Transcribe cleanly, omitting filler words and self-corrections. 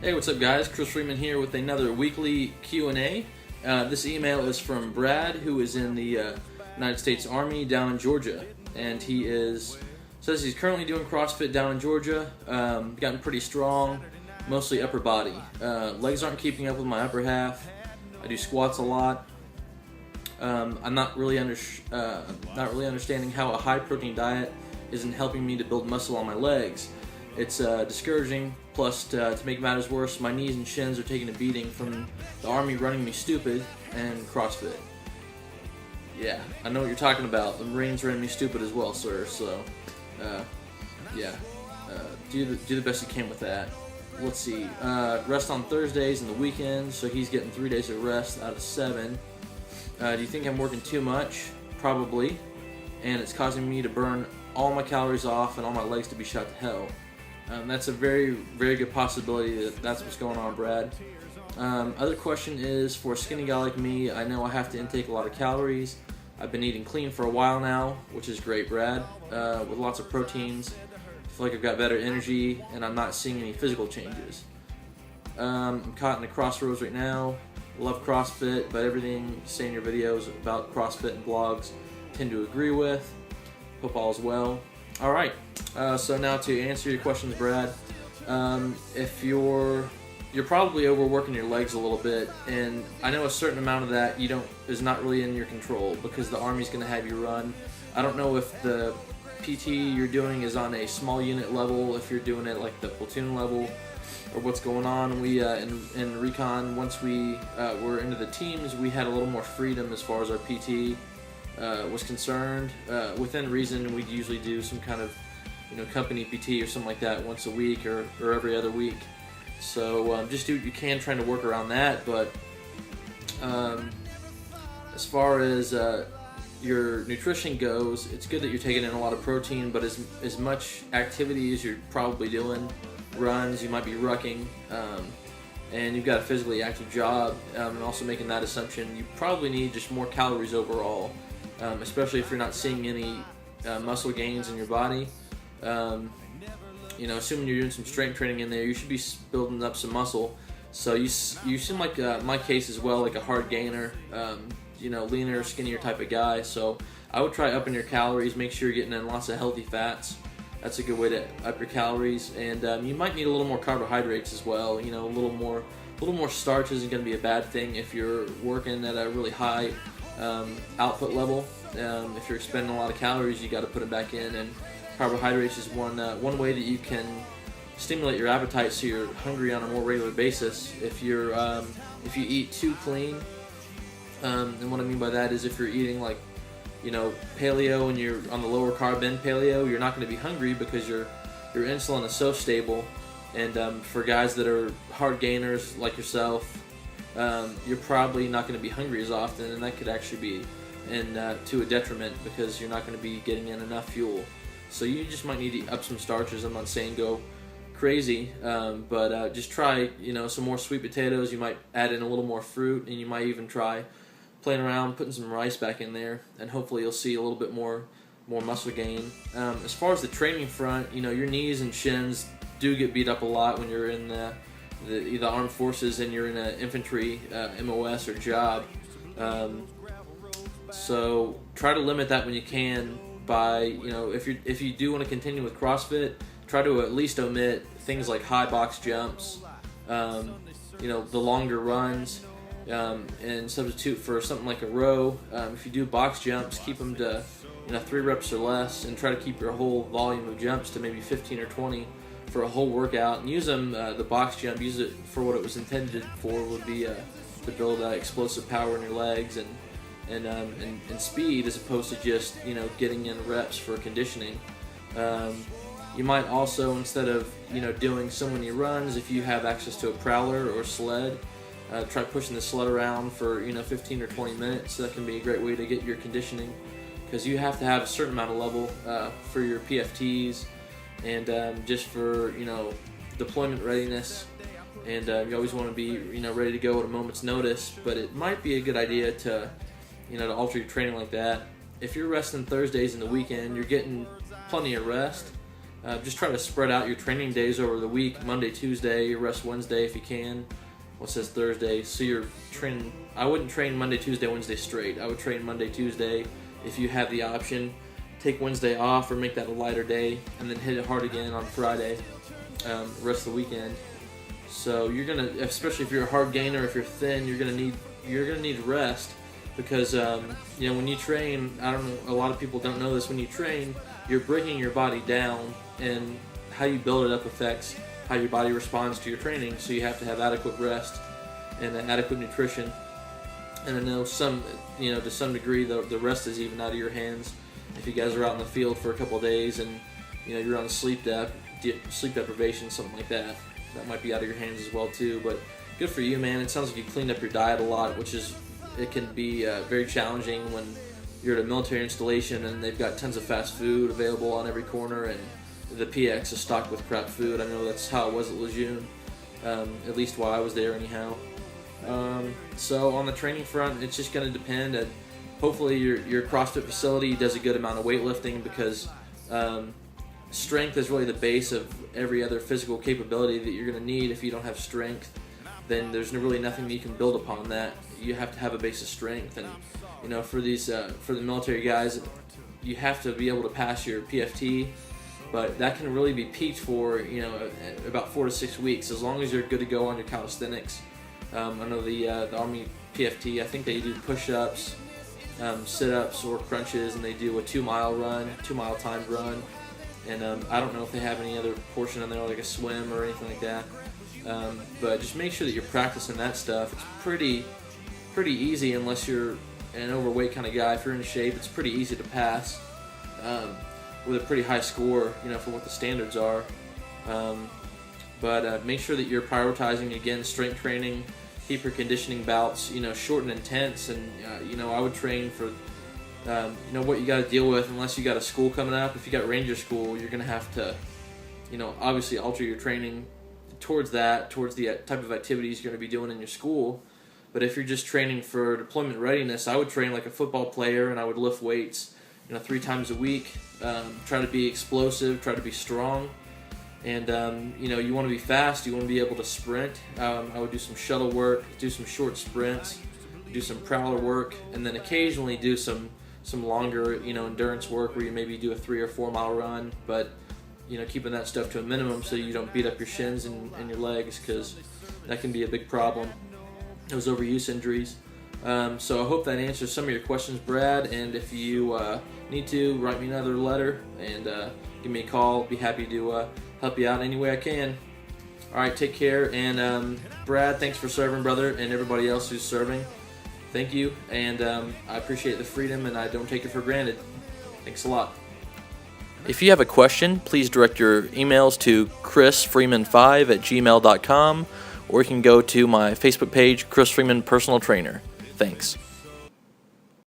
Hey, what's up, guys? Chris Freeman here with another weekly Q&A. This email is from Brad, who is in the United States Army down in Georgia, and he says he's currently doing CrossFit down in Georgia. Gotten pretty strong, mostly upper body. Legs aren't keeping up with my upper half. I do squats a lot. I'm not really understanding how a high protein diet isn't helping me to build muscle on my legs. It's discouraging. Plus, to make matters worse, my knees and shins are taking a beating from the Army running me stupid and CrossFit. Yeah, I know what you're talking about. The Marines ran me stupid as well, sir. So, do the best you can with that. Let's see. Rest on Thursdays and the weekends, so he's getting 3 days of rest out of 7. Do you think I'm working too much? Probably. And it's causing me to burn all my calories off and all my legs to be shot to hell. That's a very, very good possibility that's what's going on, Brad. Other question is, for a skinny guy like me, I know I have to intake a lot of calories. I've been eating clean for a while now, which is great, Brad, with lots of proteins. I feel like I've got better energy, and I'm not seeing any physical changes. I'm caught in the crossroads right now. Love CrossFit, but everything you say in your videos about CrossFit and blogs tend to agree with. Hope all is well. All right, so now to answer your questions, Brad, if you're probably overworking your legs a little bit, and I know a certain amount of that is not really in your control because the Army's going to have you run. I don't know if the PT you're doing is on a small unit level, if you're doing it like the platoon level, or what's going on. We in recon, once we were into the teams, we had a little more freedom as far as our PT was concerned. Within reason, we'd usually do some kind of company PT or something like that once a week or every other week. So just do what you can trying to work around that. But as far as your nutrition goes, it's good that you're taking in a lot of protein, but as much activity as you're probably doing, runs, you might be rucking, and you've got a physically active job, and also making that assumption, you probably need just more calories overall, especially if you're not seeing any muscle gains in your body. Assuming you're doing some strength training in there, you should be building up some muscle. So you seem like, my case as well, like a hard gainer, leaner, skinnier type of guy. So I would try upping your calories, make sure you're getting in lots of healthy fats. That's a good way to up your calories, and you might need a little more carbohydrates as well. A little more starch isn't going to be a bad thing if you're working at a really high output level. If you're expending a lot of calories, you got to put it back in, and carbohydrates is one way that you can stimulate your appetite so you're hungry on a more regular basis. If you eat too clean, and what I mean by that is if you're eating like paleo and you're on the lower carb end paleo, you're not going to be hungry because your insulin is so stable. And for guys that are hard gainers like yourself, you're probably not going to be hungry as often, and that could actually be to a detriment because you're not going to be getting in enough fuel. So you just might need to up some starches. I'm not saying go crazy, but just try some more sweet potatoes. You might add in a little more fruit, and you might even try playing around, putting some rice back in there, and hopefully you'll see a little bit more muscle gain. As far as the training front, your knees and shins do get beat up a lot when you're in the armed forces and you're in an infantry MOS or job. So try to limit that when you can by if you do want to continue with CrossFit, try to at least omit things like high box jumps, the longer runs. And substitute for something like a row. If you do box jumps, keep them to 3 reps or less, and try to keep your whole volume of jumps to maybe 15 or 20 for a whole workout. And use them, the box jump, use it for what it was intended for, would be to build explosive power in your legs and speed, as opposed to just getting in reps for conditioning. You might also, instead of doing so many runs, if you have access to a prowler or sled, try pushing the sled around for 15 or 20 minutes. That can be a great way to get your conditioning, because you have to have a certain amount of level for your PFTs and just for deployment readiness. And you always want to be ready to go at a moment's notice. But it might be a good idea to to alter your training like that. If you're resting Thursdays and the weekend, you're getting plenty of rest. Just try to spread out your training days over the week. Monday, Tuesday, rest Wednesday if you can. Well, it says Thursday, so you're training. I wouldn't train Monday, Tuesday, Wednesday straight. I would train Monday, Tuesday if you have the option. Take Wednesday off or make that a lighter day, and then hit it hard again on Friday, rest of the weekend. So you're gonna, especially if you're a hard gainer, if you're thin, you're gonna need rest, because when you train, I don't know, a lot of people don't know this. When you train, you're breaking your body down, and how you build it up affects how your body responds to your training. So you have to have adequate rest and adequate nutrition. And I know to some degree, the rest is even out of your hands. If you guys are out in the field for a couple of days and you're on sleep deprivation, something like that might be out of your hands as well too. But good for you, man. It sounds like you cleaned up your diet a lot, it can be very challenging when you're at a military installation and they've got tons of fast food available on every corner, and the PX is stocked with crap food. I know that's how it was at Lejeune, at least while I was there anyhow. So on the training front, it's just going to depend. Hopefully your CrossFit facility does a good amount of weightlifting, because strength is really the base of every other physical capability that you're going to need. If you don't have strength, then there's really nothing that you can build upon that. You have to have a base of strength, and for the military guys, you have to be able to pass your PFT, but that can really be peaked for about 4 to 6 weeks, as long as you're good to go on your calisthenics. I know the Army PFT, I think they do push-ups, sit-ups or crunches, and they do a 2-mile timed run, and I don't know if they have any other portion in there like a swim or anything like that, but just make sure that you're practicing that stuff. It's pretty easy unless you're an overweight kind of guy. If you're in shape, it's pretty easy to pass with a pretty high score, for what the standards are. But make sure that you're prioritizing, again, strength training, keep your conditioning bouts, short and intense, and I would train for what you got to deal with. Unless you got a school coming up, if you got Ranger School, you're gonna have to obviously alter your training towards the type of activities you're going to be doing in your school. But if you're just training for deployment readiness, I would train like a football player, and I would lift weights 3 times a week. Try to be explosive, try to be strong, and you want to be fast, you want to be able to sprint. I would do some shuttle work, do some short sprints, do some prowler work, and then occasionally do some longer endurance work where you maybe do a 3 or 4 mile run, but keeping that stuff to a minimum so you don't beat up your shins and your legs, because that can be a big problem, those overuse injuries. So I hope that answers some of your questions, Brad, and if you need to, write me another letter and give me a call. I'll be happy to help you out any way I can. Alright, take care, and Brad, thanks for serving, brother, and everybody else who's serving. Thank you, and I appreciate the freedom, and I don't take it for granted. Thanks a lot. If you have a question, please direct your emails to chrisfreeman5@gmail.com, or you can go to my Facebook page, Chris Freeman Personal Trainer. Thanks.